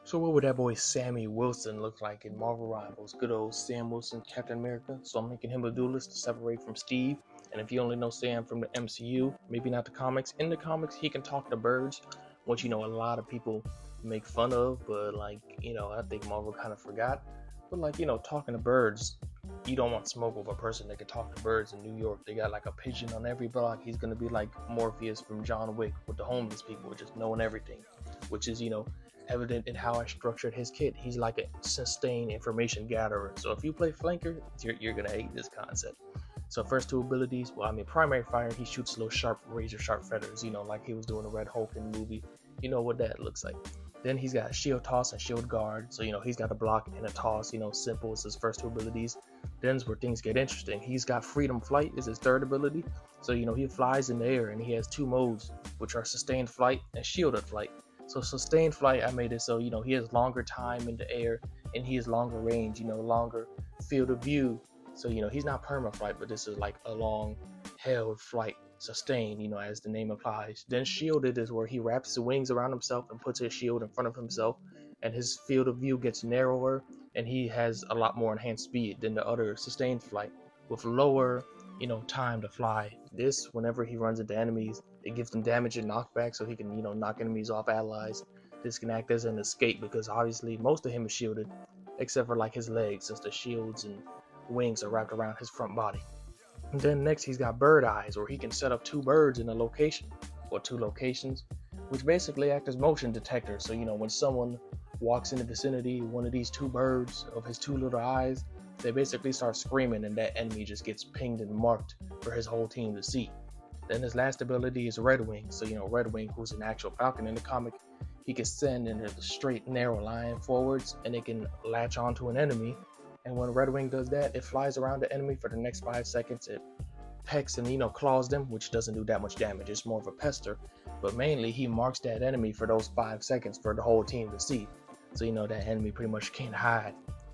So what would that boy Sammy Wilson look like in Marvel Rivals? Good old Sam Wilson, Captain America. So I'm making him a duelist to separate from Steve. And if you only know Sam from the MCU, maybe not the comics, in the comics he can talk to birds, which a lot of people make fun of, but I think Marvel kind of forgot. But talking to birds, you don't want smoke with a person that can talk to birds in New York. They got like a pigeon on every block. He's gonna be like Morpheus from John Wick with the homeless people, just knowing everything, which is evident in how I structured his kit. He's like a sustained information gatherer. So if you play flanker, you're gonna hate this concept. So first two abilities, well, primary fire, he shoots little sharp, razor sharp feathers, like he was doing the Red Hulk in the movie. You know what that looks like. Then he's got shield toss and shield guard. So he's got a block and a toss. Simple is his first two abilities. Then's where things get interesting. He's got freedom flight is his third ability. So he flies in the air and he has two modes, which are sustained flight and shielded flight. So sustained flight, I made it so he has longer time in the air and he has longer range, longer field of view. So he's not perma flight, but this is like a long held flight, sustained, as the name implies. Then shielded is where he wraps his wings around himself and puts his shield in front of himself, and his field of view gets narrower, and he has a lot more enhanced speed than the other sustained flight with lower time to fly. This, whenever he runs into enemies, it gives them damage and knockback, so he can knock enemies off allies. This can act as an escape because obviously most of him is shielded, except for like his legs, since the shields and wings are wrapped around his front body. And then next he's got bird eyes, where he can set up two birds in a location, or two locations, which basically act as motion detectors. So when someone walks in the vicinity of one of these two birds of his two little eyes, they basically start screaming and that enemy just gets pinged and marked for his whole team to see. Then his last ability is Red Wing. So Red Wing, who's an actual falcon in the comic, he can send in a straight narrow line forwards and it can latch onto an enemy. And when Red Wing does that, it flies around the enemy for the next 5 seconds. It pecks and claws them, which doesn't do that much damage. It's more of a pester, but mainly he marks that enemy for those 5 seconds for the whole team to see. So that enemy pretty much can't hide.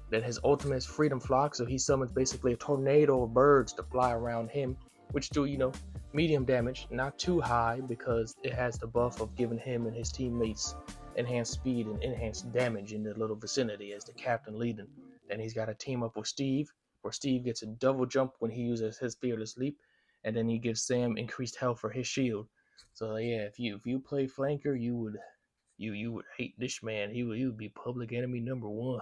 Then his ultimate is Freedom Flock, so he summons basically a tornado of birds to fly around him, which do medium damage, not too high because it has the buff of giving him and his teammates enhanced speed and enhanced damage in the little vicinity as the captain leading. Then he's got to team up with Steve, where Steve gets a double jump when he uses his fearless leap, and then he gives Sam increased health for his shield. So yeah, if you play flanker, you would hate this man. He would be public enemy number one.